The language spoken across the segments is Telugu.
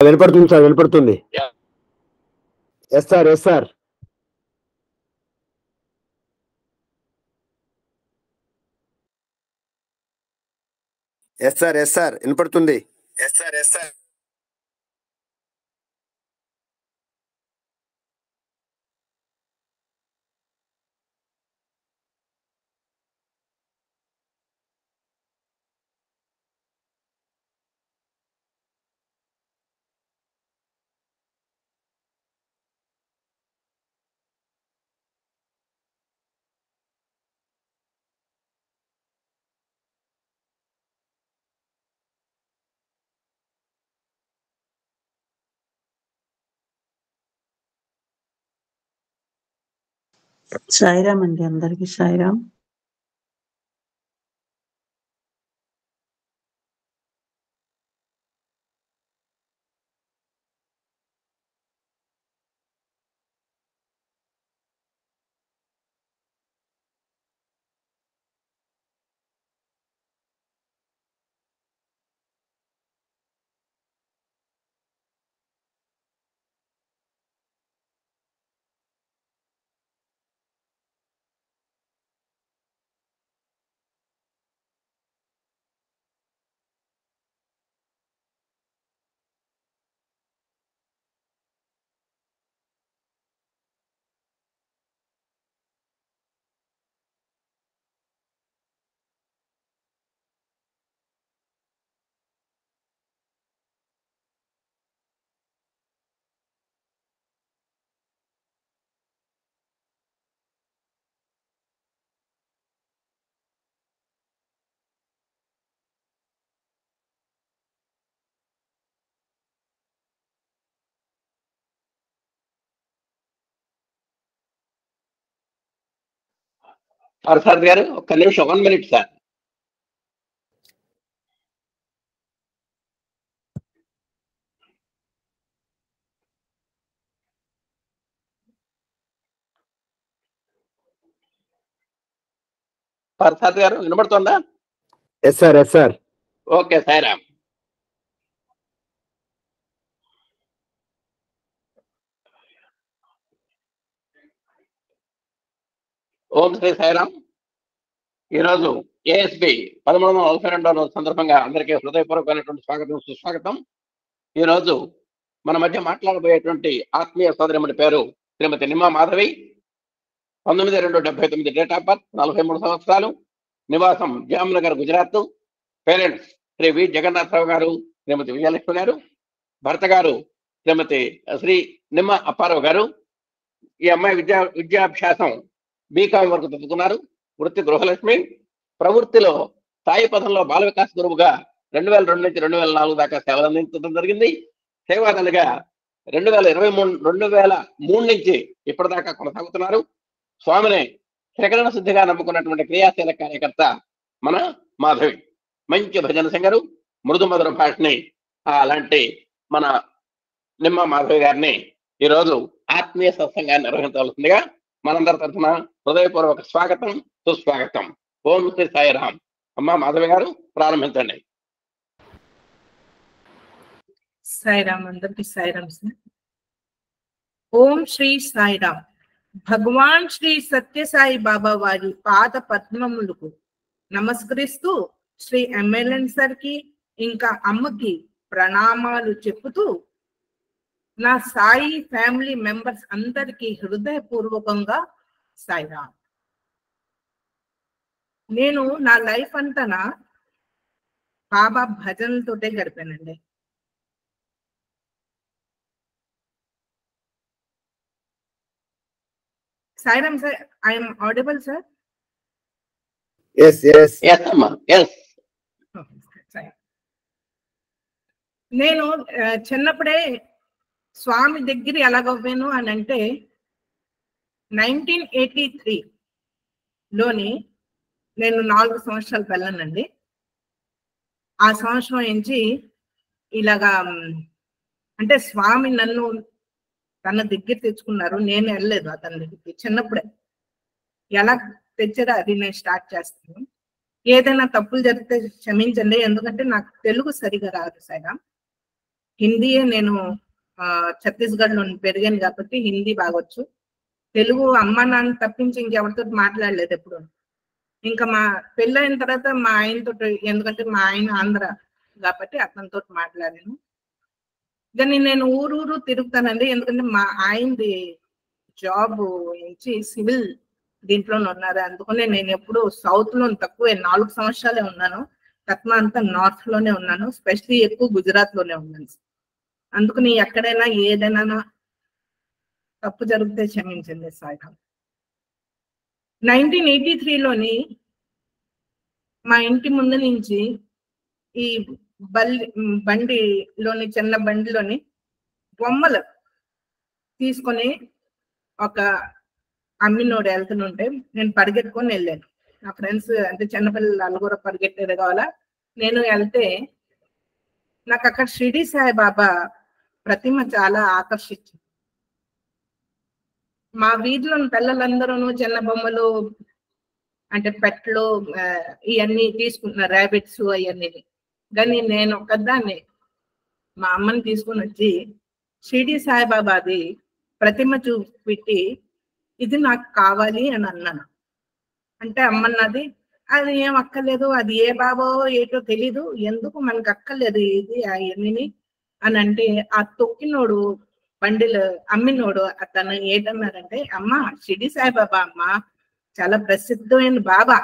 వినపడుతుంది సార్, వినపడుతుంది. Yes sir, yes sir. Yes sir, yes sir, వినపడుతుంది. Yes sir, yes sir. Sairam అండి, అందరికీ సాయిరామ్. సార్ గారు ఒక్క నిమిషం, 1 minute సార్. సార్ గారు వినబడుతుందా? Yes sir, yes sir. Okay Sairam. Om Sri Sairam. ఈరోజు ఏఎస్బి 1342వ రోజు సందర్భంగా అందరికీ హృదయపూర్వకమైనటువంటి స్వాగతం, సుస్వాగతం. ఈరోజు మన మధ్య మాట్లాడబోయేటువంటి ఆత్మీయ సోదరిమణి పేరు శ్రీమతి నిమ్మా మాధవి. 19/2/79 డేట్ ఆఫ్ బర్త్, 43 సంవత్సరాలు, నివాసం జామ్నగర్, గుజరాత్. పేరెంట్స్ శ్రీ వి జగన్నాథరావు గారు, శ్రీమతి విజయలక్ష్మి గారు. భర్త గారు శ్రీమతి శ్రీ నిమ్మ అప్పారావు గారు. ఈ అమ్మాయి విద్యాభ్యాసం బీకాం వరకు చదువుకున్నారు. వృత్తి గృహలక్ష్మి. ప్రవృత్తిలో స్థాయి పదంలో బాల వికాస్ గురువుగా 2002 నుంచి 2004 దాకా సేవలు అందించడం జరిగింది. సేవాదలుగా 2003 నుంచి ఇప్పటిదాకా కొనసాగుతున్నారు. స్వామిని త్రికరణ శుద్ధిగా నమ్ముకున్నటువంటి క్రియాశీల కార్యకర్త మన మాధవి. మంచి భజన సింగరు, మృదు మధుర భాషని అలాంటి మన నిమ్మ మాధవి గారిని ఈరోజు ఆత్మీయ సత్సంగాన్ని నిర్వహించవలసిందిగా మనందరి తరఫున హృదయపూర్వక స్వాగతం, సుస్వాగతం. ఓం శ్రీ సాయిరామ్. అమ్మ మాధవి గారు ప్రారంభించండి. సాయిరామ్, అందరికీ సాయిరామ్ సార్. ఓం శ్రీ సాయిరామ్. భగవాన్ శ్రీ సత్యసాయి బాబా వారి పాద పద్మములకు నమస్కరిస్తూ శ్రీ ఎమ్మెల్యన్ సార్ కి ఇంకా అమ్మకి ప్రణామాలు చెప్పుతూ నా సాయి ఫ్యామిలీ మెంబర్స్ అందరికీ హృదయపూర్వకంగా సాయిరామ్. నేను నా లైఫ్ అంతా బాబా భజనలతోటే గడిపానండి. Sairam sir, I'm audible sir? Yes yes yes అమ్మా, ఎస్. నేను చిన్నప్పుడే స్వామి దగ్గర ఎలాగవ్వాను అని అంటే 1983లోని నేను 4 సంవత్సరాలు పిల్లనండి. ఆ సంవత్సరం నుంచి ఇలాగా అంటే స్వామి నన్ను తన దగ్గర తెచ్చుకున్నారు. నేను వెళ్ళలేదు అతని దగ్గరికి. చిన్నప్పుడే ఎలా తెచ్చారో అది నేను స్టార్ట్ చేస్తాను. ఏదైనా తప్పులు జరిగితే క్షమించండి, ఎందుకంటే నాకు తెలుగు సరిగా రాదు సార్. హిందీయే నేను ఛత్తీస్గఢ్ లో పెరిగాను కాబట్టి హిందీ బాగొచ్చు. తెలుగు అమ్మ నాన్న తప్పించి ఇంకెవరితో మాట్లాడలేదు ఎప్పుడు. ఇంకా మా పెళ్ళైన తర్వాత మా ఆయనతో, ఎందుకంటే మా ఆయన ఆంధ్ర కాబట్టి అతనితో మాట్లాడాను. కానీ నేను ఊరూరు తిరుగుతానండి, ఎందుకంటే మా ఆయనది జాబ్ నుంచి సివిల్ దీంట్లోనే ఉన్నారు. అందుకనే నేను ఎప్పుడు సౌత్ లో తక్కువ 4 సంవత్సరాలే ఉన్నాను. తక్కువ అంతా నార్త్ లోనే ఉన్నాను, స్పెషల్లీ ఎక్కువ గుజరాత్ లోనే ఉన్నాను. అందుకని ఎక్కడైనా ఏదైనా తప్పు జరిగితే క్షమించండి సాయిరామ్. 1983లోని మా ఇంటి ముందు నుంచి ఈ బండిలోని చిన్న బండిలోని బొమ్మలు తీసుకొని ఒక అమ్మినోడు వెళ్తుంటే నేను పరిగెట్టుకొని వెళ్ళాను. నా ఫ్రెండ్స్ అంటే చిన్నపిల్లలు నలుగురు పరిగెట్టేది కావాలా. నేను వెళ్తే నాకు అక్కడ షిరిడి సాయిబాబా ప్రతిమ చాలా ఆకర్షించింది. మా వీధిలోని పిల్లలందరూ చిన్న బొమ్మలు అంటే పెట్లు ఇవన్నీ తీసుకుంటున్నారు, ర్యాబిట్స్ అవన్నీ. కానీ నేను ఒక్కదాన్ని మా అమ్మని తీసుకుని వచ్చి షిరిడి సాయిబాబాది ప్రతిమ చూపెట్టి ఇది నాకు కావాలి అని అన్నాను. అంటే అమ్మన్నది అది ఏం అక్కర్లేదు, అది ఏ బాబో ఏటో తెలీదు, ఎందుకు మనకు అక్కర్లేదు ఇది అవన్నీ అని అంటే, ఆ తొక్కినోడు బండిలు అమ్మినోడు అతను ఏంటన్నారంటే, అమ్మ షిరిడి సాయిబాబా అమ్మ చాలా ప్రసిద్ధమైన బాబా,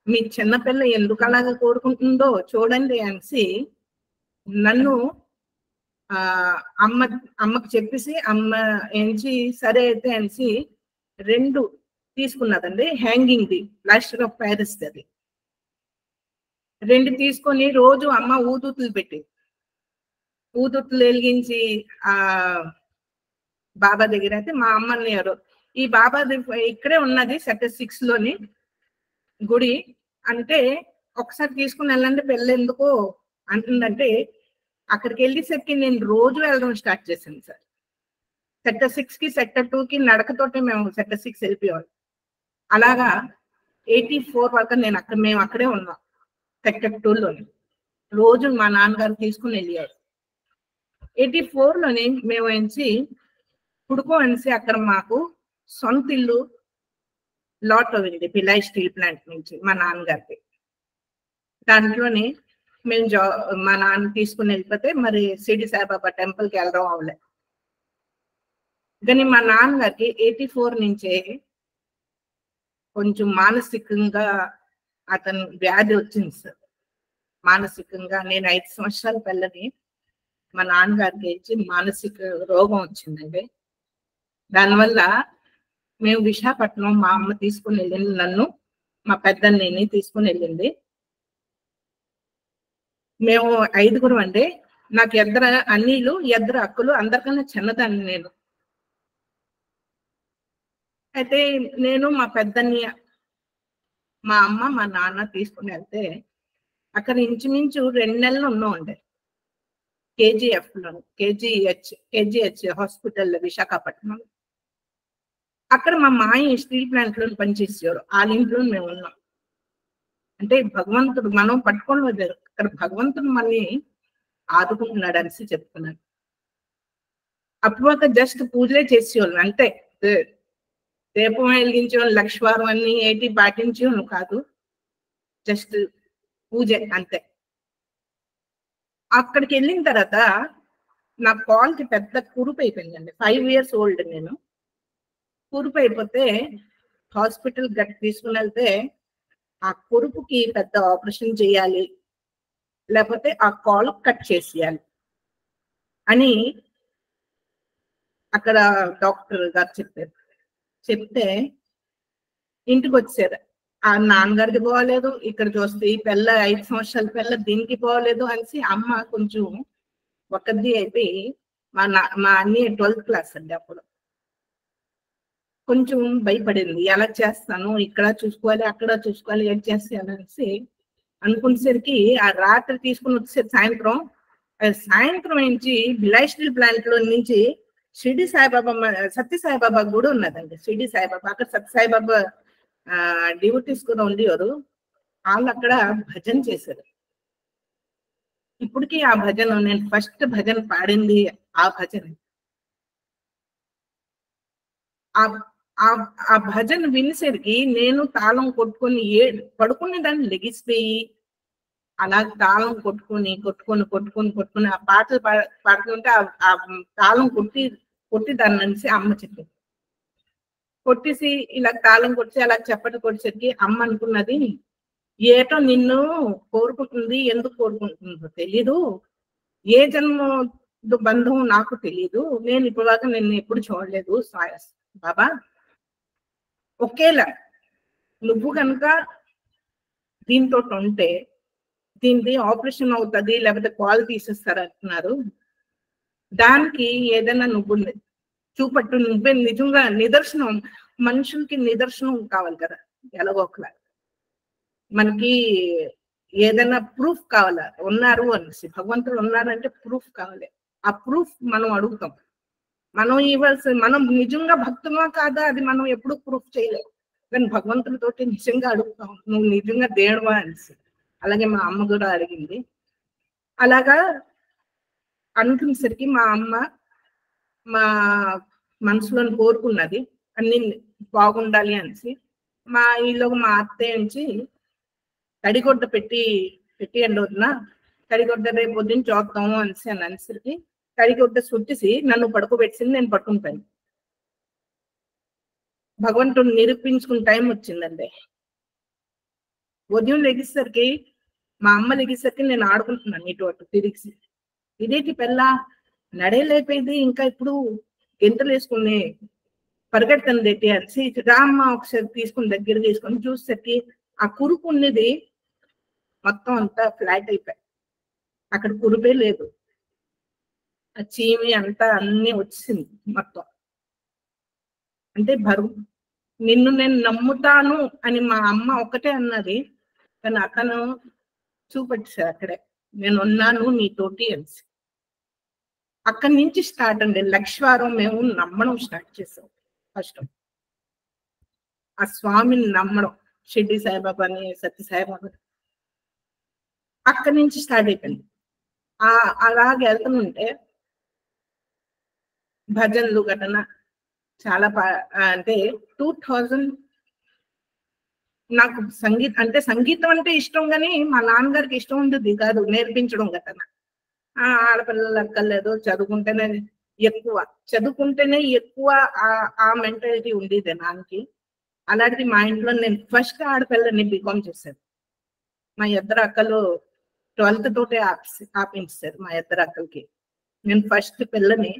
మీ చిన్నపిల్ల ఎందుకు అలాగా కోరుకుంటుందో చూడండి అనేసి నన్ను అమ్మకి చెప్పేసి అమ్మ ఏంచి సరే అయితే అనేసి 2 తీసుకున్నదండి, hanging the plaster of Paris అది 2 తీసుకొని రోజు అమ్మ ఊదుతులు పెట్టి ఊదుతులు వెలిగించి బాబా దగ్గర అయితే మా అమ్మని ఈ బాబాది ఇక్కడే ఉన్నది సెక్టర్ 6 లోని గుడి అంటే ఒకసారి తీసుకుని వెళ్ళండి, వెళ్ళేందుకు అంటుందంటే అక్కడికి వెళ్ళేసరికి నేను రోజు వెళ్ళడం స్టార్ట్ చేశాను సార్. సెక్టర్ 6 కి సెక్టర్ 2 కి నడకతోటే మేము సెక్టర్ 6 వెళ్ళిపోయేవాళ్ళం. అలాగా 84 వరకు మేము అక్కడే ఉన్నాం సెక్టర్ 2లోని. రోజు మా నాన్నగారు తీసుకుని వెళ్ళారు. 84లోని మేము ఎంచి పుడుకో అనేసి అక్కడ మాకు సొంత ఇల్లు లాట్ అయింది పిలాయ్ స్టీల్ ప్లాంట్ నుంచి మా నాన్నగారికి. దాంట్లోని మేము మా నాన్న తీసుకుని వెళ్ళిపోతే మరి షిరిడి సాయిబాబా టెంపుల్కి వెళ్ళడం అవలే. కానీ మా నాన్నగారికి 84 నుంచే కొంచెం మానసికంగా అతను వ్యాధి వచ్చింది సార్. మానసికంగా నేను 5 సంవత్సరాల పిల్లని మా నాన్నగారికి ఇచ్చి మానసిక రోగం వచ్చిందండి. దానివల్ల మేము విశాఖపట్నం మా అమ్మ తీసుకుని వెళ్ళింది, నన్ను మా పెద్దన్నని తీసుకుని వెళ్ళింది. మేము 5గురు అండి. నాకు 2 అన్నీలు 2 అక్కలు, అందరికన్నా చిన్నదాన్ని నేను. అయితే నేను మా పెద్దన్నయ్య మా అమ్మ మా నాన్న తీసుకుని వెళ్తే అక్కడ ఇంచుమించు 2 నెలలు ఉన్నామండి కేజీహెచ్ హాస్పిటల్ విశాఖపట్నం. అక్కడ మా మాయ స్టీల్ ప్లాంట్ లో పనిచేసేవారు, వాళ్ళ ఇంట్లో మేము ఉన్నాం. అంటే భగవంతుడు మనం పట్టుకొని వదిలేరు, అక్కడ భగవంతుడు మనని ఆదుకుంటున్నాడు అనేసి చెప్తున్నాను. అప్పుడు జస్ట్ పూజలే చేసేవాళ్ళు అంతే, దీపం వెలిగించేవాళ్ళు, లక్ష్వారం అన్ని ఏటి పాటించేవాళ్ళు కాదు, జస్ట్ పూజ అంతే. అక్కడికి వెళ్ళిన తర్వాత నా కాల్కి పెద్ద కురుపు అయిపోయిందండి. 5 years old నేను. కురుపు అయిపోతే హాస్పిటల్ గట్టి తీసుకుని వెళ్తే ఆ కురుపుకి పెద్ద ఆపరేషన్ చేయాలి, లేకపోతే ఆ కాల్ కట్ చేసేయాలి అని అక్కడ డాక్టర్ గారు చెప్పారు. చెప్తే ఇంటికి వచ్చారు. ఆ నాన్నగారికి పోలేదు, ఇక్కడ చూస్తే ఈ పిల్ల 5 సంవత్సరాల పిల్ల దీనికి పోలేదు అనేసి అమ్మ కొంచెం ఒక్కది అయిపోయి మా అన్ని 12th క్లాస్ అండి. అప్పుడు కొంచెం భయపడింది, ఎలా చేస్తాను, ఇక్కడ చూసుకోవాలి అక్కడ చూసుకోవాలి, ఏం చేస్తాను అనేసి అనుకునేసరికి ఆ రాత్రి తీసుకుని వచ్చేసరికి సాయంత్రం నుంచి బిలాయ్ స్టీల్ ప్లాంట్ లో నుంచి షిరిడి సాయిబాబా సత్యసాయిబాబా గుడి ఉన్నదండి. షిరిడి సాయిబాబా అక్కడ సత్యసాయిబాబా డ్యూటీస్ కూడా ఉండేవారు. వాళ్ళు అక్కడ భజన చేశారు. ఇప్పటికీ ఆ భజన నేను ఫస్ట్ భజన పాడింది ఆ భజన. ఆ భజన వినేసరికి నేను తాళం కొట్టుకొని పడుకునే దాన్ని లెగిసిపోయి అలా తాళం కొట్టుకొని ఆ పాటలు పాడుతుంటే ఆ తాళం కొట్టి దాని నుంచి అమ్మ చెప్పింది. కొట్టేసి ఇలా తాళం కొట్టి అలా చప్పటి కొట్టేసరికి అమ్మ అనుకున్నది, ఏటో నిన్ను కోరుకుంటుంది, ఎందుకు కోరుకుంటుందో తెలీదు, ఏ జన్మ బంధం నాకు తెలీదు, నేను ఇప్పటిదాకా నిన్ను ఎప్పుడు చూడలేదు బాబా, ఒకేలా నువ్వు కనుక దీంతో ఉంటే దీనిది ఆపరేషన్ అవుతుంది, లేకపోతే కాల్ తీసేస్తారు అంటున్నారు, దానికి ఏదైనా నువ్వు చూపట్టు, నువ్వే నిజంగా నిదర్శనం, మనుషులకి నిదర్శనం కావాలి కదా, ఎలాగో ఒకలా మనకి ఏదైనా ప్రూఫ్ కావాలా, ఉన్నారు అనేసి భగవంతుడు ఉన్నారంటే ప్రూఫ్ కావాలి. ఆ ప్రూఫ్ మనం అడుగుతాం, మనం మనం నిజంగా భక్తుమా కాదా అది మనం ఎప్పుడు ప్రూఫ్ చేయలేము, కానీ భగవంతుడితోటి నిజంగా అడుగుతాం, నువ్వు నిజంగా దేవుడువా అనేసి. అలాగే మా అమ్మ కూడా అడిగింది. అలాగా అనుకునేసరికి మా అమ్మ మా మనసులో కోరుకున్నది అన్ని బాగుండాలి అనేసి. మా మా అత్తయ్య నుంచి తడిగొడ్డ పెట్టి ఎండవుతున్న తడిగొడ్డ రేపు పొద్దున్న చూద్దాము అనేసరికి తడిగొడ్డ చుట్టేసి నన్ను పడుకోబెట్టింది, నేను పట్టుకుంటాను. భగవంతుడు నిరూపించుకునే టైం వచ్చిందండి. ఉదయం లెగిసరికి మా అమ్మ లెగిసరికి నేను ఆడుకుంటున్నాను ఇటు అటు తిరిగి, ఇదేంటి పిల్ల నడేలేకపోయింది, ఇంకా ఇప్పుడు గెంతులు వేసుకుని పరిగెడుతుంది ఏంటి అనేసి రామ్మ ఒకసారి తీసుకుని దగ్గర తీసుకొని చూసేసరికి ఆ కురుపు ఉన్నది మొత్తం అంతా ఫ్లాట్ అయిపోయి, అక్కడ కురుపే లేదు, ఆ చీమి అంతా అన్ని వచ్చింది మొత్తం. అంటే నిన్ను నేను నమ్ముతాను అని మా అమ్మ ఒకటే అన్నది, కానీ అతను చూపెట్టారు అక్కడే, నేను ఉన్నాను నీతోటి అనేసి. అక్కడి నుంచి స్టార్ట్ అండి లక్షవారం మేము నమ్మడం స్టార్ట్ చేసాం. ఫస్ట్ ఆ స్వామిని నమ్మడం, షిర్డీ సాయిబాబాని, సత్య సాయిబాబా, అక్కడి నుంచి స్టార్ట్ అయిపోయింది. అలాగే వెళ్తుంటే భజనలు ఘటన చాలా అంటే 2000 నాకు సంగీతం అంటే ఇష్టం, కానీ మా నాన్నగారికి ఇష్టం ఉండేది కాదు నేర్పించడం ఘటన. ఆడపిల్లలు అక్కర్లేదు, చదువుకుంటేనే ఎక్కువ ఆ మెంటాలిటీ ఉండేది నాన్నకి. అలాంటిది మా ఇంట్లో నేను ఫస్ట్ ఆడపిల్లని బీకామ్ చేశాను. మా ఇద్దరు అక్కలు 12th తోటే ఆపించారు మా ఇద్దరు అక్కలకి. నేను ఫస్ట్ పిల్లని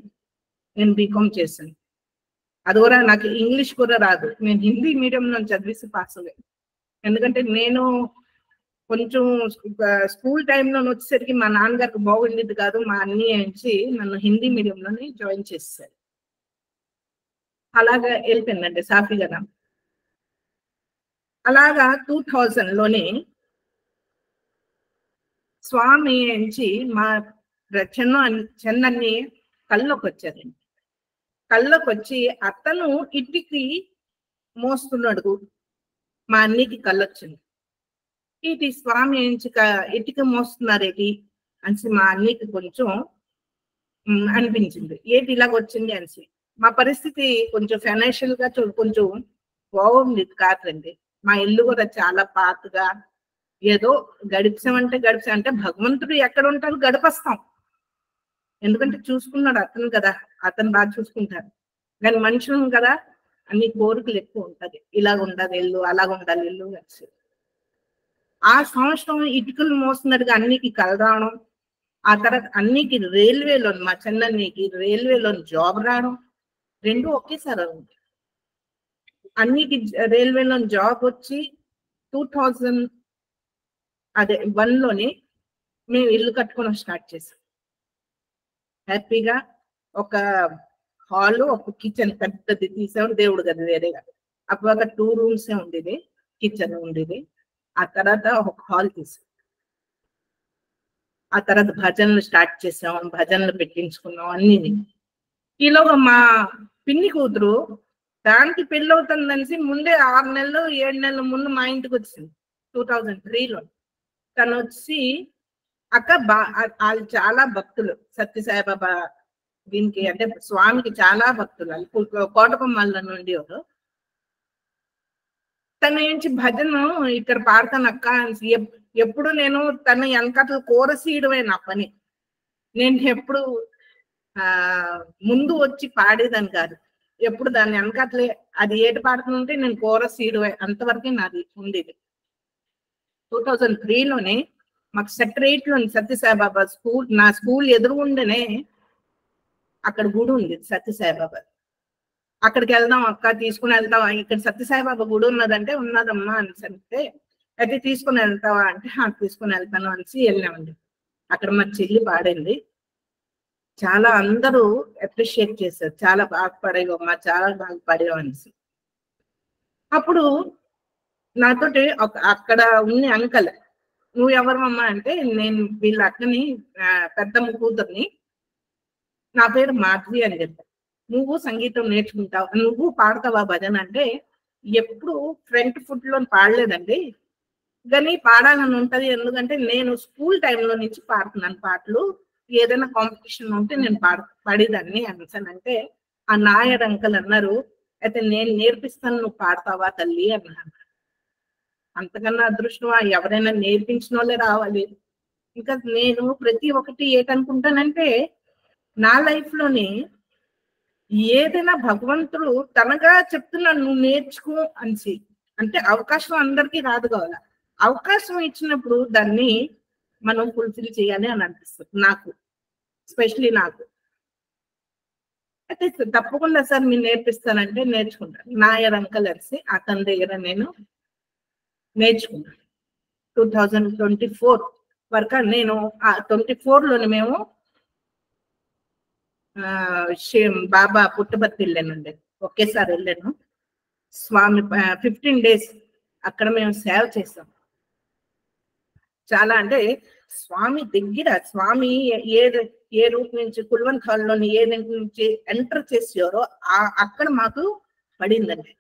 నేను బీకామ్ చేశాను. అది కూడా నాకు ఇంగ్లీష్ కూడా రాదు, నేను హిందీ మీడియంలో చదివిసి పాస్ అయ్యాను. ఎందుకంటే నేను కొంచెం స్కూల్ టైంలో వచ్చేసరికి మా నాన్నగారికి బాగుండేది కాదు, మా అన్నయ్య నుంచి నన్ను హిందీ మీడియంలోనే జాయిన్ చేసేసారు. అలాగా వెళ్ళిపోయిందండి సాఫీగా. అలాగా 2000లోనే స్వామి నుంచి మా చెన్నన్ని కళ్ళలోకి వచ్చారండి. కళ్ళలోకి వచ్చి అతను ఇటుకి మోస్తున్నాడు, మా అన్నికి కళ్ళొచ్చింది. ఇటు స్వామి నుంచి ఇటుక మోస్తున్నారేటి అనేసి మా అన్నికి కొంచెం అనిపించింది, ఏంటి ఇలాగ వచ్చింది అనేసి. మా పరిస్థితి కొంచెం ఫైనాన్షియల్ గా కొంచెం బాగుంది కాదండి. మా ఇల్లు కూడా చాలా పాతగా, ఏదో గడిపామంటే భగవంతుడు ఎక్కడ ఉంటారు గడిపేస్తాం, ఎందుకంటే చూసుకున్నాడు అతను కదా, అతను బాగా చూసుకుంటారు. కానీ మనుషులు కదా అన్ని కోరికలు ఎక్కువ ఉంటది, ఇలాగ ఉండాలి ఇల్లు, అలాగ ఉండాలి ఇల్లు కలిసి. ఆ సంవత్సరం ఇటుకలు మోస్తున్నట్టుగా అన్నికి కలరావడం, ఆ తర్వాత అన్నికి రైల్వేలో, మా చెన్నన్నికి రైల్వేలో జాబ్ రావడం, రెండు ఒకేసారి ఉంది. అన్నికి రైల్వేలో జాబ్ వచ్చి 2001లోనే మేము ఇల్లు కట్టుకోవడం స్టార్ట్ చేసాం. హ్యాపీగా ఒక హాల్, ఒక కిచెన్ పెద్దది తీసాం, దేవుడు గది వేరేగా. అప్పుడు ఒక 2 రూమ్సే ఉండేది, కిచెన్ ఉండేది. ఆ తర్వాత ఒక హాల్ తీసాం. ఆ తర్వాత భజనలు స్టార్ట్ చేసాం, భజనలు పెట్టించుకున్నాం అన్ని. ఈలోగా మా పిన్ని కూతురు దానికి పెళ్ళి అవుతుందనేసి ముందే 6 నెలలు 7 నెలల ముందు మా ఇంటికి వచ్చింది 2003లో. తను వచ్చి అక్క వాళ్ళు చాలా భక్తులు సత్యసాయిబాబా దీనికి, అంటే స్వామికి చాలా భక్తులు. వాళ్ళు కోటకొమ్మల నుండి ఎవరు తన నుంచి భజన ఇక్కడ పాడతాను అక్క. ఎప్పుడు నేను తన వెనకట్లు కోరసీయడమే నా పని. నేను ఎప్పుడు ముందు వచ్చి పాడేదాన్ని కాదు. ఎప్పుడు దాన్ని వెనకట్లే అది ఏటి పాడుతుంటే నేను కోరసీయడమే, అంతవరకే నాది ఉండేది. 2003లోనే మాకు సెక్రటరేట్ లో సత్యసాయిబాబా స్కూల్, నా స్కూల్ ఎదురుగుండనే అక్కడ గుడి ఉంది సత్యసాయిబాబా. అక్కడికి వెళ్దాం అక్క, తీసుకుని వెళ్తావా, ఇక్కడ సత్యసాయిబాబా గుడి ఉన్నదంటే ఉన్నదమ్మా అని అంటే, అయితే తీసుకుని వెళ్తావా అంటే తీసుకుని వెళ్తాను అనేసి వెళ్ళామండి. అక్కడ మా చెల్లి పాడింది, చాలా అందరూ అప్రిషియేట్ చేశారు, చాలా బాగా పాడేవమ్మా, చాలా బాగా పాడేవా అనేసి. అప్పుడు నాతోటి అక్కడ ఉంది అంకల్, నువ్వు ఎవరమ్మా అంటే, నేను వీళ్ళ అక్కని పెద్దమ్మ కూతుర్ని, నా పేరు మాధవి అని చెప్పాను. నువ్వు సంగీతం నేర్చుకుంటావు, నువ్వు పాడతావా భజన అంటే, ఎప్పుడు ఫ్రంట్ ఫుట్ లో పాడలేదండి, కానీ పాడాలని ఉంటది. ఎందుకంటే నేను స్కూల్ టైంలో నుంచి పాడుతున్నాను పాటలు, ఏదైనా కాంపిటీషన్ ఉంటే నేను పాడేదాన్ని అనేసానంటే, ఆ నాయర్ అంకల్ అన్నారు, అయితే నేను నేర్పిస్తాను, నువ్వు పాడతావా తల్లి అన్నాను. అంతకన్నా అదృష్టం ఎవరైనా నేర్పించిన వాళ్ళే రావాలి. ఇంకా నేను ప్రతి ఒక్కటి ఏటనుకుంటానంటే, నా లైఫ్ లోనే ఏదైనా భగవంతుడు తనగా చెప్తున్నాడు నువ్వు నేర్చుకో అనేసి. అంటే అవకాశం అందరికీ రాదు కావాల, అవకాశం ఇచ్చినప్పుడు దాన్ని మనం ఫుల్ఫిల్ చేయాలి అని అనిపిస్తుంది నాకు, స్పెషలీ నాకు. అయితే తప్పకుండా సార్ మీరు నేర్పిస్తానంటే నేర్చుకుంటాను. నాయర్ అంకల్ అనేసి అతని దగ్గర నేను నేర్చుకున్నాను. 2024 వరకు నేను 24లోనే మేము బాబా పుట్టబర్తి వెళ్ళానండి, ఒకేసారి వెళ్ళాను. స్వామి 15 days అక్కడ మేము సేవ చేసాం. చాలా అంటే స్వామి దగ్గర, స్వామి ఏ రూట్ నుంచి కుల్వన్ హాల్లోని ఏ నుంచి ఎంటర్ చేసారో అక్కడ మాకు పడిందండి.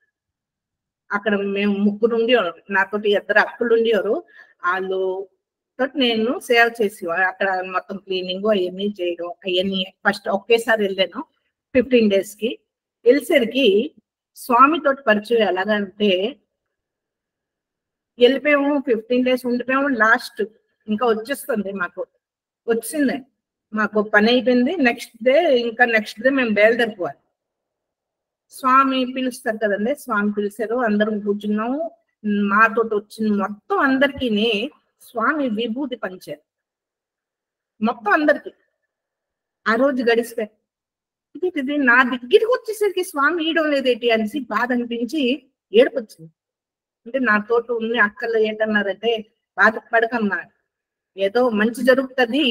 అక్కడ మేము ముగ్గురు ఉండేవారు, నాతోటి 2 అక్కలు ఉండేవారు, వాళ్ళు తోటి నేను సేవ చేసేవారు. అక్కడ మొత్తం క్లీనింగ్ అవన్నీ చేయడం, అవన్నీ ఫస్ట్ ఒకేసారి వెళ్ళాను 15 days కి. వెళ్ళేసరికి స్వామితో పరిచయం ఎలాగంటే, వెళ్ళిపోయాము 15 days ఉండిపోయాము, లాస్ట్ ఇంకా వచ్చేస్తుంది మాకు, వచ్చింది మాకు పని అయిపోయింది. నెక్స్ట్ డే మేము బయలుదేరిపోవాలి. స్వామి పిలుస్తారు కదండి, స్వామి పిలిచారు, అందరం కూర్చున్నాము. మాతో వచ్చిన మొత్తం అందరికీ స్వామి విభూతి పంచారు, మొత్తం అందరికి. ఆ రోజు గడిచిపోయి ఇది నా దగ్గరికి వచ్చేసరికి స్వామి ఇయడం లేదేంటి అనేసి బాధ అనిపించి ఏడుపు వచ్చింది. అంటే నాతోటి ఉన్న అక్కలు ఏంటన్నారంటే, బాధపడకమ్మా, ఏదో మంచి జరుగుతుంది,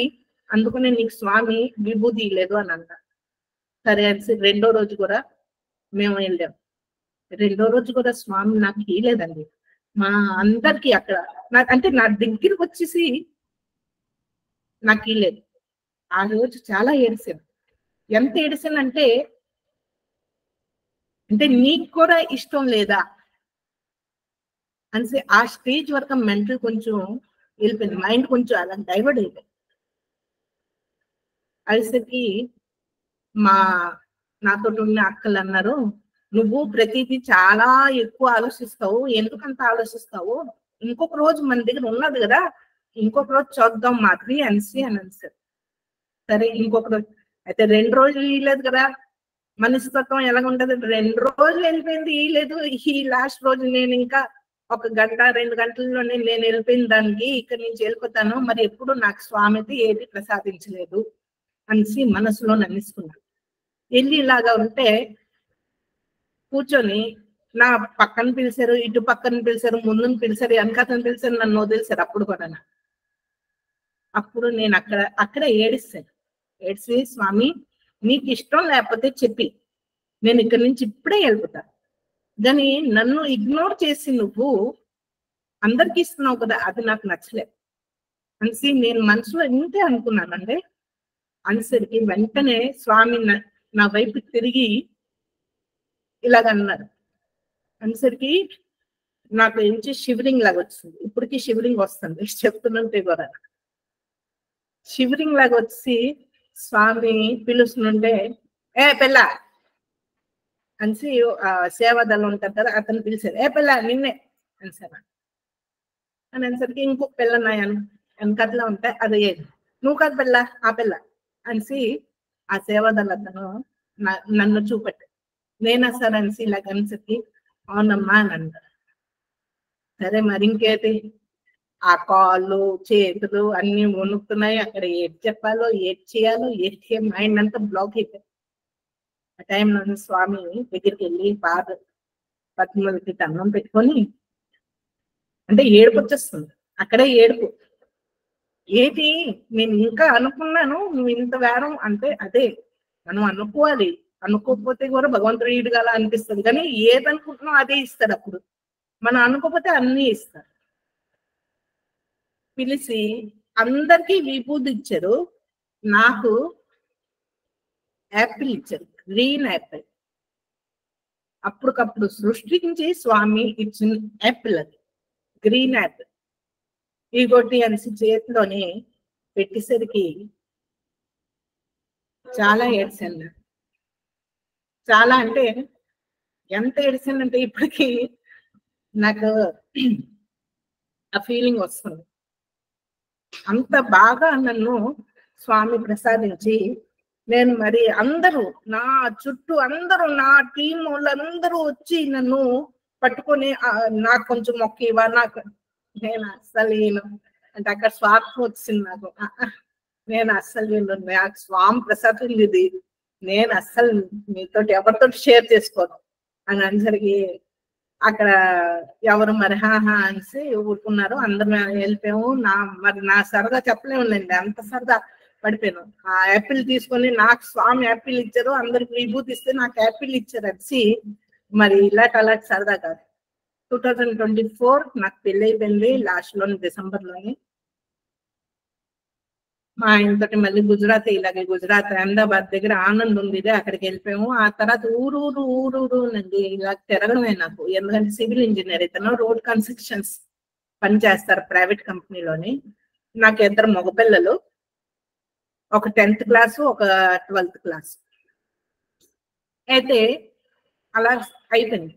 అందుకనే నీకు స్వామి విభూతి లేదు అని అన్నారు. సరే అనేసి 2వ రోజు కూడా మేము వెళ్ళాం. 2వ రోజు కూడా స్వామి నాకు ఇయలేదండి, మా అందరికి అక్కడ అంటే నా దగ్గరికి వచ్చేసి నాకు ఇయలేదు. ఆ రోజు చాలా ఏడిసాను. ఎంత ఏడిసానంటే, అంటే నీకు కూడా ఇష్టం లేదా అనేసి ఆ స్టేజ్ వరకు మెంటల్ కొంచెం వెళ్ళిపోయింది, మైండ్ కొంచెం అలా డైవర్ట్ అయిపోయింది. అయ్యేసరికి నాతో ఉన్న అక్కలు అన్నారు, నువ్వు ప్రతిదీ చాలా ఎక్కువ ఆలోచిస్తావు, ఎందుకంత ఆలోచిస్తావు, ఇంకొక రోజు మన దగ్గర ఉన్నది కదా, ఇంకొక రోజు చూద్దాం మాధవి అనేసి అని అనిసారు. సరే ఇంకొక రోజు అయితే 2 రోజులు ఇయలేదు కదా, మనస్తత్వం ఎలాగుంటది, 2 రోజులు వెళ్ళిపోయింది ఇయలేదు. ఈ లాస్ట్ రోజు నేను ఇంకా 1 గంట 2 గంటల్లోనే నేను వెళ్ళిపోయిన దానికి ఇక్కడి నుంచి వెళ్ళిపోతాను, మరి ఎప్పుడు నాకు స్వామి అయితే ఏది ప్రసాదించలేదు అనేసి మనసులో నన్నిసుకున్నాను. వెళ్ళి ఇలాగా ఉంటే కూర్చొని నా పక్కన పిలిచారు, ఇటు పక్కన పిలిచారు, ముందుని పిలిచారు, వెనకతను పిలిచారు, నన్ను వదిలేశారు. అప్పుడు కూడా అప్పుడు నేను అక్కడే ఏడిస్తాను. ఏడ్చి, స్వామి నీకు ఇష్టం లేకపోతే చెప్పి నేను ఇక్కడి నుంచి ఇప్పుడే వెళ్ళిపోతాను, కానీ నన్ను ఇగ్నోర్ చేసి నువ్వు అందరికి ఇస్తున్నావు కదా, అది నాకు నచ్చలేదు అనేసి నేను మనసులో ఇంతే అనుకున్నానండి. అనేసరికి వెంటనే స్వామి నా వైపు తిరిగి ఇలాగన్నారు. అనేసరికి నాకు నుంచి షివరింగ్ లాగా వచ్చింది, ఇప్పటికీ షివరింగ్ వస్తుంది చెప్తుంటే కూడా. షివరింగ్ లాగా వచ్చి స్వామి పిలుస్తుంటే ఏ పిల్ల అనేసి సేవాదళం ఉంటారు కదా, అతను పిలిచారు, ఏ పిల్ల నిన్నే అనేసారు. అని అనేసరికి ఇంకొక పిల్ల వెనకట్లా ఉంటే అది ఏది నువ్వు కాదు పిల్ల ఆ పిల్ల అనేసి ఆ సేవాదళ అతను నన్ను చూపెట్టు. నేనా సార్ అనేసి ఇలా కనిసరికి అవునమ్మా అని అన్నారు. సరే మరి ఇంకేది, ఆ కాళ్ళు చేతులు అన్ని వణుకుతున్నాయి. అక్కడ ఏది చెప్పాలో ఏది చేయాలో ఏది మైండ్ అంతా బ్లాక్ అయిపోయింది. ఆ టైంలో స్వామి దగ్గరికి వెళ్ళి పద్మలకి దండం పెట్టుకొని, అంటే ఏడుపు వచ్చేస్తుంది, అక్కడే ఏడుపు. ఏంటి నేను ఇంకా అనుకున్నాను నువ్వు ఇంత వేరం అంటే, అదే మనం అనుకోవాలి, అనుకోకపోతే కూడా భగవంతుడు ఈడుగా అనిపిస్తుంది, కానీ ఏదనుకుంటున్నావు అదే ఇస్తాడు. అప్పుడు మనం అనుకోకపోతే అన్ని ఇస్తాడు. పిలిచి అందరికీ విభూతి ఇచ్చారు, నాకు యాపిల్ ఇచ్చారు, గ్రీన్ యాపిల్. అప్పటికప్పుడు సృష్టించి స్వామి ఇచ్చిన యాపిల్, అది గ్రీన్ యాపిల్. ఈగొట్టి అనేసి చేతిలోనే పెట్టేసరికి చాలా ఏడ్చాను. చాలా అంటే ఎంత ఏడ్చానంటే ఇప్పటికీ నాకు ఆ ఫీలింగ్ వస్తుంది. అంత బాగా నన్ను స్వామి ప్రసాదించి, నేను మరి అందరూ నా చుట్టూ అందరూ నా టీం వాళ్ళందరూ వచ్చి నన్ను పట్టుకొని నాకు కొంచెం మొక్కివా, నాకు నేను అస్సలు అంటే అక్కడ స్వార్థం వచ్చింది నాకు. నేను అస్సలు నాకు స్వామి ప్రసాదం ఇది, నేను అస్సలు మీతోటి ఎవరితో షేర్ చేసుకోను అని అనేసరికి అక్కడ ఎవరు మరి హాహా అనేసి ఊరుకున్నారు. అందరం వెళ్ళిపోయాము. మరి నా సరదా చెప్పలేముందండి, అంత సరదా పడిపోయాను. ఆ యాపిల్ తీసుకొని నాకు స్వామి యాపిల్ ఇచ్చారు, అందరికి విభూతి ఇస్తే నాకు యాపిల్ ఇచ్చారు అనేసి మరి అలాంటి సరదా కాదు. 2024 నాకు పెళ్లి అయిపోయింది, లాస్ట్ లోని డిసెంబర్లోని. మా ఆయనతోటి మళ్ళీ గుజరాత్, ఇలాగే గుజరాత్ అహ్మదాబాద్ దగ్గర ఆనంద్ ఉంది, అక్కడికి వెళ్ళిపోయాము. ఆ తర్వాత ఊరు నండి ఇలా తిరగడమే నాకు. ఎందుకంటే సివిల్ ఇంజనీర్, ఇతను రోడ్ కన్స్ట్రక్షన్స్ పని చేస్తారు ప్రైవేట్ కంపెనీలోని. నాకు 2 మగపిల్లలు, ఒక 10th క్లాసు, ఒక 12th క్లాస్. అయితే అలా అయిపోయింది.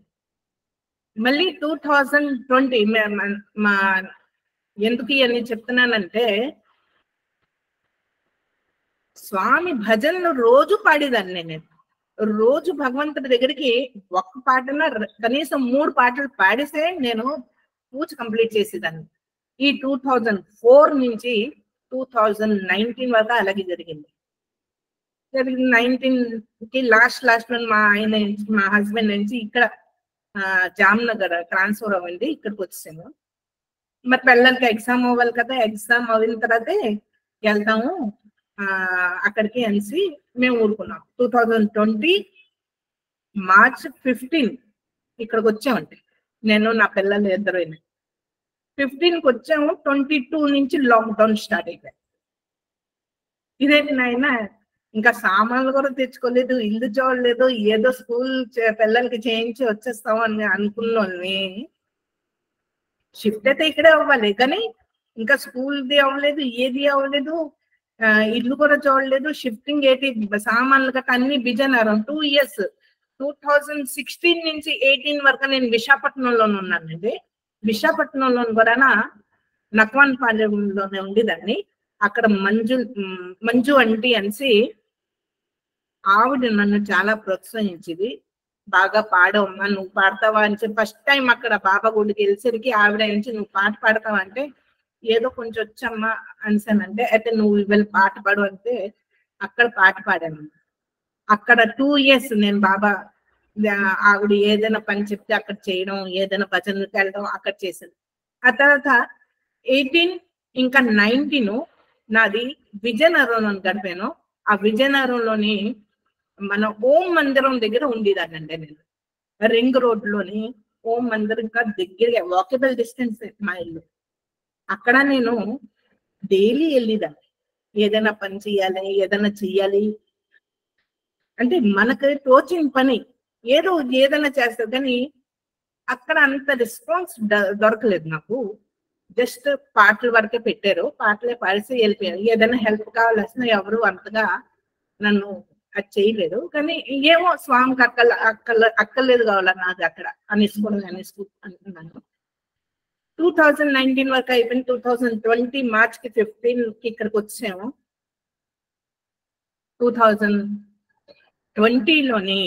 మళ్ళీ 2020 మా ఎందుకు ఇవన్నీ చెప్తున్నానంటే, స్వామి భజనలు రోజు పాడేదాన్ని నేను. రోజు భగవంతుడి దగ్గరికి ఒక్క పాటన కనీసం 3 పాటలు పాడితే నేను పూజ కంప్లీట్ చేసేదాన్ని. ఈ 2004 నుంచి 2019 వరకు అలాగే జరిగింది. 19కి లాస్ట్ లో మా హస్బెండ్ నుంచి ఇక్కడ జామ్నగర్ ట్రాన్స్ఫర్ అవ్వండి, ఇక్కడికి వచ్చాను. మరి పిల్లలకి ఎగ్జామ్ అవ్వాలి కదా, ఎగ్జామ్ అయిన తర్వాతే వెళ్తాము అక్కడికి అనేసి మేము ఊరుకున్నాం. 2020 March 15 ఇక్కడికి వచ్చామండి, నేను నా పిల్లలు 2. 15కి వచ్చాము. 22 నుంచి లాక్డౌన్ స్టార్ట్ అయిపోయింది. ఇదేంటి నాయన, ఇంకా సామాన్లు కూడా తెచ్చుకోలేదు, ఇల్లు చూడలేదు, ఏదో స్కూల్ పిల్లలకి చేయించి వచ్చేస్తాం అని అనుకున్నోళ్ళని, షిఫ్ట్ అయితే ఇక్కడే అవ్వాలి కానీ ఇంకా స్కూల్ది అవ్వలేదు, ఏది అవ్వలేదు, ఇల్లు కూడా చూడలేదు. షిఫ్టింగ్ ఏంటి, సామాన్లు గట్రా అన్ని విజయనగరం. 2 years 2016 నుంచి 18 వరకు నేను విశాఖపట్నంలోనే ఉన్నానండి. విశాఖపట్నంలో కూడా నక్వాన్పాలెంలోనే ఉండేదాన్ని. అక్కడ మంజు అంటీ అనేసి ఆవిడ నన్ను చాలా ప్రోత్సహించింది. బాగా పాడవమ్మా, నువ్వు పాడతావా అని చెప్పి ఫస్ట్ టైం అక్కడ బాబా గుడికి వెళ్ళేసరికి ఆవిడ నుంచి నువ్వు పాట పాడతావా అంటే, ఏదో కొంచెం వచ్చమ్మా అనిసానంటే, అయితే నువ్వు ఇవాళ పాట పాడు అంటే అక్కడ పాట పాడాను. అక్కడ 2 years నేను బాబా ఆవిడ ఏదైనా పని చెప్తే అక్కడ చేయడం, ఏదైనా భజనకి వెళ్ళడం అక్కడ చేశాను. ఆ తర్వాత 18 ఇంకా 19 నాది విజయనగరంలో గడిపాను. ఆ విజయనగరంలోని మన ఓం మందిరం దగ్గర ఉండేదానండి నేను. రింగ్ రోడ్ లోని ఓం మందిరం దగ్గర వాకబుల్ డిస్టెన్స్ మా ఇల్లు. అక్కడ నేను డైలీ వెళ్ళేదాన్ని, ఏదైనా పని చేయాలి, ఏదైనా చెయ్యాలి అంటే మనకు తోచిన పని ఏదైనా చేస్తారు, కానీ అక్కడ అంత రెస్పాన్స్ దొరకలేదు నాకు. జస్ట్ పాటల వరకే పెట్టారు, పాటలే పాడిసి వెళ్ళిపోయారు. ఏదైనా హెల్ప్ కావాల్సిన ఎవరు అంతగా నన్ను అది చేయలేదు. కానీ ఏమో స్వామికి అక్కర్లేదు కావాలా నాకు అక్కడ అనుకున్నాను. 2019 వరకు అయిపోయింది. 2020 మార్చ్ 15 ఇక్కడికి వచ్చాము. 2020లోని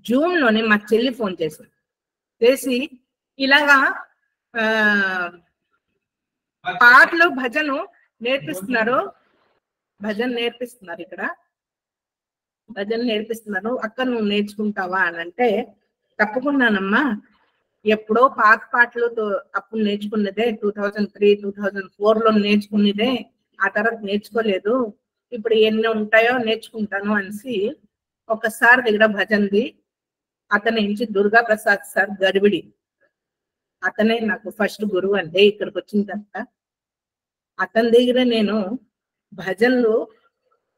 జూన్ లోని మా చెల్లి ఫోన్ చేసి ఇలాగా పాటలు భజన నేర్పిస్తున్నారు ఇక్కడ భజన నేర్పిస్తున్నారు, అక్క నువ్వు నేర్చుకుంటావా అని అంటే, తప్పకుండానమ్మా, ఎప్పుడో పాత పాటలు అప్పుడు నేర్చుకున్నదే 2003, 2004లో నేర్చుకున్నదే, ఆ తర్వాత నేర్చుకోలేదు, ఇప్పుడు ఎన్ని ఉంటాయో నేర్చుకుంటాను అనేసి ఒకసారి దగ్గర భజనది. అతని నుంచి దుర్గా ప్రసాద్ సార్ గర్విడి, అతనే నాకు ఫస్ట్ గురువు అంటే ఇక్కడికి వచ్చిన తర్వాత. అతని దగ్గర నేను భజనలు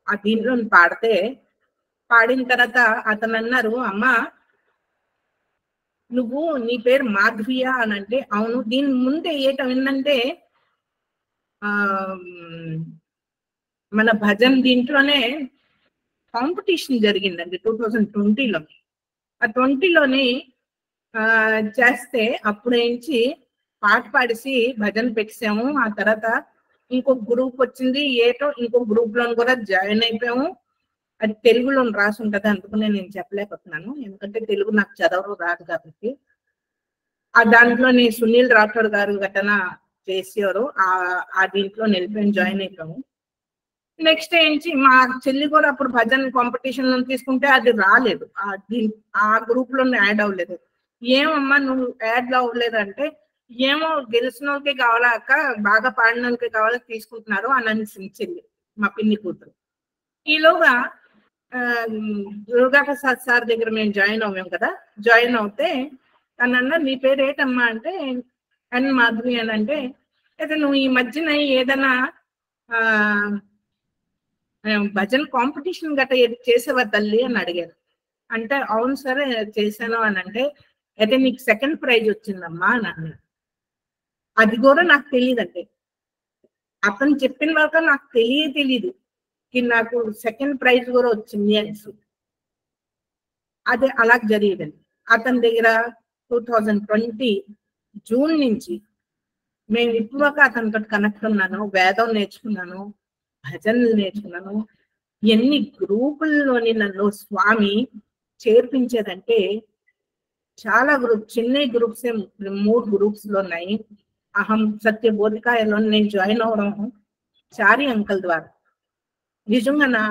ఆ దీంట్లో పాడిన తర్వాత అతను అన్నారు, అమ్మా నువ్వు నీ పేరు మాధవియా అని అంటే, అవును. దీని ముందే ఏంటంటే మన భజన్ దీంట్లోనే కాంపిటీషన్ జరిగిందండి 2020లో. ఆ 20లోని చేస్తే అప్పుడు నుంచి పాట పాడిసి భజన పెట్టాము. ఆ తర్వాత ఇంకొక గ్రూప్ వచ్చింది, ఇంకొక గ్రూప్ లో కూడా జాయిన్ అయిపోయాము. అది తెలుగులో రాసి ఉంటది, అందుకనే నేను చెప్పలేకపోతున్నాను, ఎందుకంటే తెలుగు నాకు చదవడం రాదు కాబట్టి. ఆ దాంట్లోని సునీల్ రాఠోడ్ గారు ఘటన చేసేవారు, ఆ దీంట్లో నిలిపోయి జాయిన్ అయిపోయాము. నెక్స్ట్ ఏంటి, మా చెల్లి కూడా అప్పుడు భజన కాంపిటీషన్ లో తీసుకుంటే అది రాలేదు, ఆ గ్రూప్ లో యాడ్ అవ్వలేదు. ఏమమ్మా నువ్వు యాడ్ అవ్వలేదు అంటే, ఏమో గెలిచిన వాళ్ళకి కావాలా అక్క, బాగా పాడిన వాళ్ళకి కావాలా తీసుకుంటున్నారు అని చెల్లి, మా పిన్ని కూతురు. ఈలోగా దుర్గా ప్రసాద్ సార్ దగ్గర మేము జాయిన్ అవ్వాం కదా. జాయిన్ అవుతే తనన్నా నీ పేరు ఏంటమ్మా అంటే ఎన్ మాధవి అని అంటే, అయితే నువ్వు ఈ మధ్యన ఏదైనా భజన కాంపిటీషన్ గట్రా చేసేవా తల్లి అని అడిగారు. అంటే అవును సరే చేశాను అని అంటే, అయితే నీకు సెకండ్ ప్రైజ్ వచ్చిందమ్మా అని అన్నాడు. అది కూడా నాకు తెలియదండి, అతను చెప్పిన వరకు నాకు తెలియదు నాకు సెకండ్ ప్రైజ్ కూడా వచ్చింది అనేసి. అదే అలా జరిగేదండి. అతని దగ్గర 2020 జూన్ నుంచి మేము ఇప్పుడు అతనితో కనెక్ట్ ఉన్నాను, వేదం నేర్చుకున్నాను, భజనలు నేర్చుకున్నాను. ఎన్ని గ్రూపుల్లోని నన్ను స్వామి చేర్పించేదంటే చాలా చెన్నై గ్రూప్స్ 3 గ్రూప్స్ లో ఉన్నాయి. అహం సత్య బోధికాయలో నేను జాయిన్ అవడం చారి అంకల్ ద్వారా. నిజంగా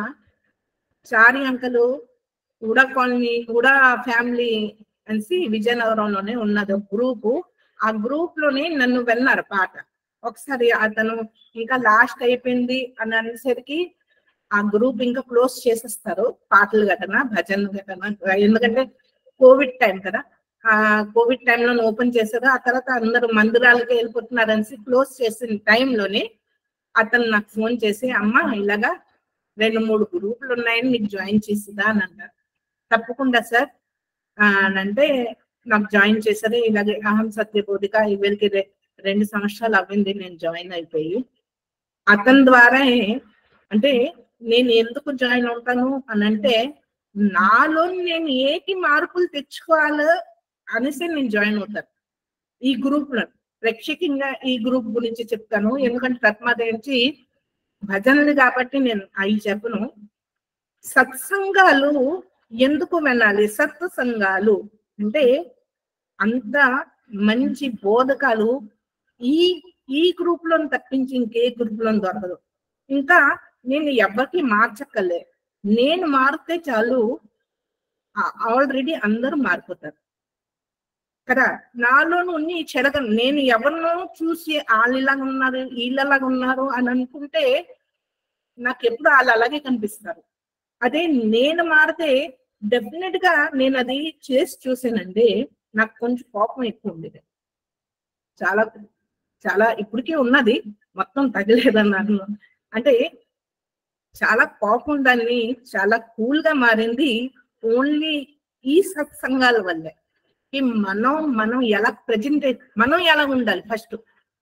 చారి అంకలు ఉడా కాలనీ, ఉడా ఫ్యామిలీ అనేసి విజయనగరంలోనే ఉన్నది గ్రూపు. ఆ గ్రూప్ లోనే నన్ను వెళ్ళారు పాట. ఒకసారి అతను ఇంకా లాస్ట్ అయిపోయింది అని అనేసరికి ఆ గ్రూప్ ఇంకా క్లోజ్ చేసేస్తారు, పాటలు ఘటన భజన ఘటన. ఎందుకంటే కోవిడ్ టైం కదా, ఆ కోవిడ్ టైంలో ఓపెన్ చేశారు. ఆ తర్వాత అందరూ మందిరాలకి వెళ్ళిపోతున్నారు అనేసి క్లోజ్ చేసిన టైంలోనే అతను నాకు ఫోన్ చేసి, అమ్మ ఇలాగా 2-3 గ్రూపులు ఉన్నాయని నీకు జాయిన్ చేసిదా అని అన్నారు. తప్పకుండా సార్ అని అంటే నాకు జాయిన్ చేశారు. ఇలాగే అహం సత్య బోధిక వీళ్ళకి 2 సంవత్సరాలు అవ్వింది నేను జాయిన్ అయిపోయి. అతని ద్వారా అంటే నేను ఎందుకు జాయిన్ అవుతాను అని అంటే, నాలో నేను ఏటి మార్పులు తెచ్చుకోవాలి అనేసి నేను జాయిన్ అవుతాను ఈ గ్రూప్ లో. ప్రత్యేకంగా ఈ గ్రూప్ గురించి చెప్తాను, ఎందుకంటే రత్మాదేవించి భజనలు కాబట్టి నేను అవి చెప్పను. సత్సంగాలు ఎందుకు వినాలి? సత్సంగాలు అంటే అంత మంచి బోధకాలు ఈ గ్రూప్ లో తప్పించి ఇంకే గ్రూప్ లో దొరకదు. ఇంకా నేను ఎవరికి మార్చక్కలే, నేను మారితే చాలు, ఆల్రెడీ అందరూ మారిపోతారు కదా. నాలోనూ ఉన్ని చెడగను. నేను ఎవరినో చూసి వాళ్ళు ఇలాగ ఉన్నారు వీళ్ళలాగా ఉన్నారు అని అనుకుంటే నాకు ఎప్పుడు వాళ్ళు అలాగే కనిపిస్తారు. అదే నేను మారితే డెఫినెట్ గా నేను అది చేసి చూసానండి, నాకు కొంచెం కోపం ఎక్కువ ఉండేది, చాలా చాలా ఇప్పటికీ ఉన్నది, మొత్తం తగ్గలేదన్నాను. అంటే చాలా కోపం దాన్ని చాలా కూల్ గా మారింది ఓన్లీ ఈ సత్సంగాల వల్లే. ఈ మనం ఎలా ప్రజెంటేట్, మనం ఎలా ఉండాలి ఫస్ట్,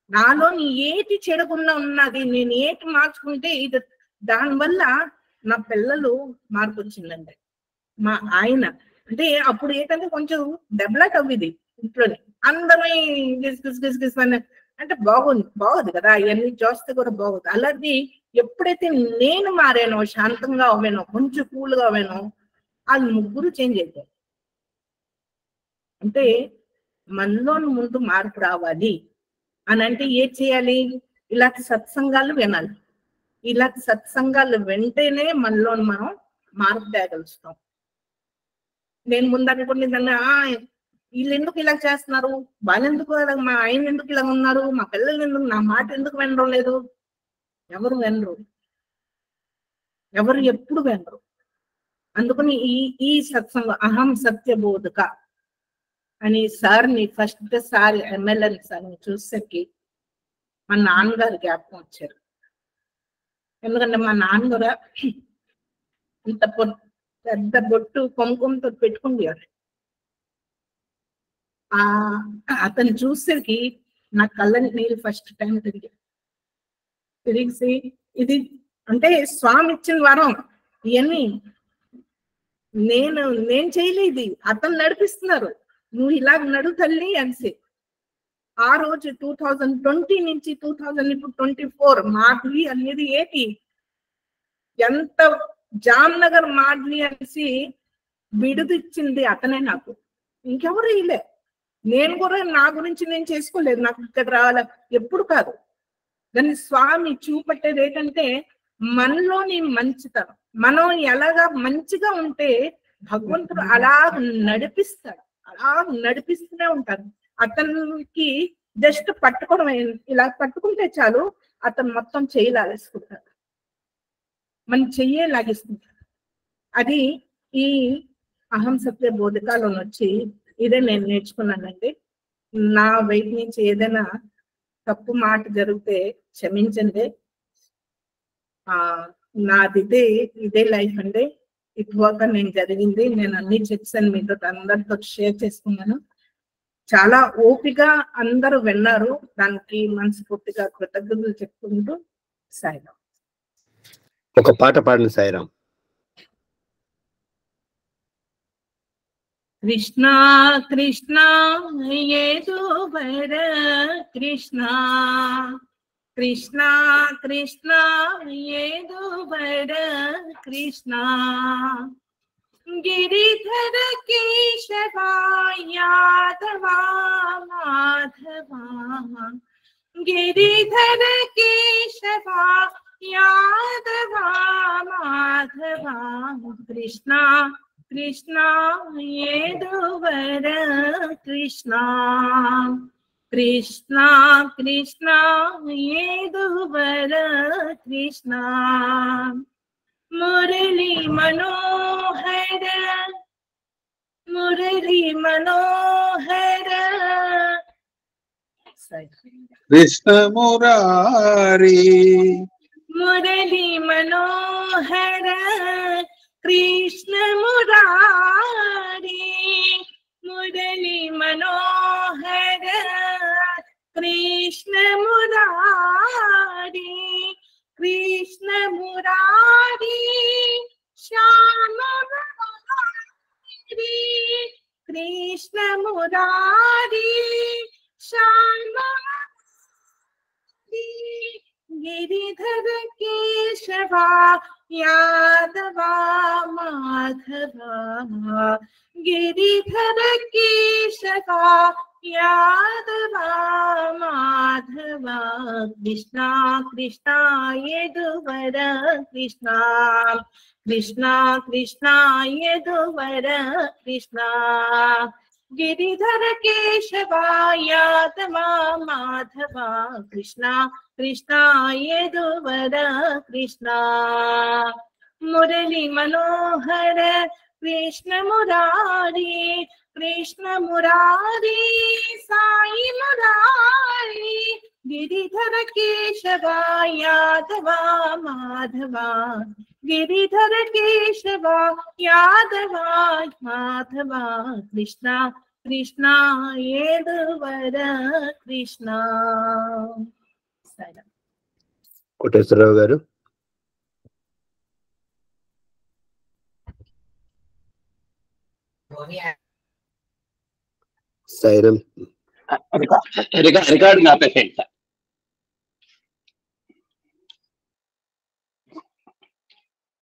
నాలో ఏటి చెడకుండా ఉన్నది, నేను ఏటి మార్చుకుంటే ఇది దానివల్ల నా పిల్లలు మార్పు వచ్చిందండి. మా ఆయన అంటే అప్పుడు ఏంటంటే కొంచెం డెవలప్ అవ్విది ఇంట్లోనే, అందరూ గిస్ గిస్ గిస్ గిస్ అంటే బాగోదు కదా, అవన్నీ చూస్తే కూడా బాగోదు. అలాంటి ఎప్పుడైతే నేను మారానో, శాంతంగా అవ్వానో, కొంచెం కూల్గా అవ్వానో, వాళ్ళు ముగ్గురు చేంజ్ అయిపోయారు. అంటే మనలోని ముందు మార్పు రావాలి అని అంటే ఏం చేయాలి? ఇలాంటి సత్సంగాలు వినాలి. ఇలాంటి సత్సంగాలు వింటేనే మనలోని మనం మార్పు తేగలుస్తాం. నేను ముందు అనుకునేదాన్ని, వీళ్ళు ఎందుకు ఇలా చేస్తున్నారు, వాళ్ళెందుకు మా ఆయన ఎందుకు ఇలా ఉన్నారు, మా పిల్లలు ఎందుకు నా మాట ఎందుకు వినడం లేదు? ఎవరు వినరు, ఎవరు ఎప్పుడు వినరు. అందుకని ఈ సత్సంగం అహం సత్యబోధక అని సార్ని ఫస్ట్ సారి ఎమ్మెల్యే సార్ని చూసేకి మా నాన్నగారు జ్ఞాపకం వచ్చారు. ఎందుకంటే మా నాన్నగారు ఇంత పెద్ద బొట్టు కుంకుమతో పెట్టుకుంటారు. అతను చూసేకి నా కళ్ళని నీళ్ళు ఫస్ట్ టైం తిరిగి ఇది అంటే స్వామి ఇచ్చిన వరం, ఇవన్నీ నేను చేయలేదు, అతను నడిపిస్తున్నారు, నువ్వు ఇలాగ నడు తల్లి అనేసి. ఆ రోజు 2020 నుంచి 2024 మాడ్లీ అనేది ఏంటి, ఎంత జామ్నగర్ మాడ్లీ అనేసి విడుదిచ్చింది అతనే నాకు, ఇంకెవరు ఇలే. నేను కూడా నా గురించి నేను చేసుకోలేదు, నాకు ఇక్కడ రావాల ఎప్పుడు కాదు. దాన్ని స్వామి చూపట్టేది ఏంటంటే మనలోని మంచితనం, మనం ఎలాగా మంచిగా ఉంటే భగవంతుడు అలా నడిపిస్తాడు, అలా నడిపిస్తూనే ఉంటాడు. అతనికి జస్ట్ పట్టుకోవడం, ఇలా పట్టుకుంటే చాలు అతను మొత్తం చెయ్యి లాగేసుకుంటాడు, మనం చెయ్యే లాగేసుకుంటాడు. అది ఈ అహం సత్య బోధకాలను వచ్చి ఇదే నేను నేర్చుకున్నానండి. నా వైపు నుంచి ఏదైనా తప్పు మాట జరిగితే క్షమించండి. నాది ఇదే లైఫ్ అండి. ఇటువక నేను జరిగింది, నేను అన్ని చెప్పాను, మీతో అందరితో షేర్ చేసుకున్నాను. చాలా ఓపిక అందరూ విన్నారు, దానికి మనస్ఫూర్తిగా కృతజ్ఞతలు చెప్పుకుంటూ సాయిరాం. ఒక పాట పాడండి సాయిరాం. కృష్ణ కృష్ణ యేదువర కృష్ణ, కృష్ణ కృష్ణ యేదువర కృష్ణ, గిరిధర కేశవ యాదవ మాధవ, గిరిధర కేశవ యాదవ మాధవ, కృష్ణ కృష్ణ యేదువర కృష్ణ, కృష్ణ కృష్ణ యేదువర కృష్ణ, మురళి మనోహర మురళి మనోహర, కృష్ణ మురారి మురళి మనోహర కృష్ణ మురారి, మురళి మనోహర కృష్ణ మురారి, కృష్ణ మురారి శ్యామ మురారి, కృష్ణ మురారి శ్యామ మురారి, గిరిధర కేశవ యాదవ మాధవ, గిరిధర కేశవ యాదవ మాధవ, కృష్ణ కృష్ణ యేదువర కృష్ణ, కృష్ణ కృష్ణ యేదువర కృష్ణ, గిరిధర కేశవ యాదవ మాధవ, కృష్ణ కృష్ణ యేదువర కృష్ణ, మురళి మనోహర కృష్ణ మురారి, కృష్ణ మురారి సాయి మురారి, గిరిధర కేశవ యాదవ మాధవ, గిరిధర కేశవ యాదవ మాధవ, కృష్ణ కృష్ణ ఏడువర కృష్ణ. కోటేశ్వరరావు గారు. సాయిరామ్. రికార్డింగ్ ఆపేసేయండి సార్.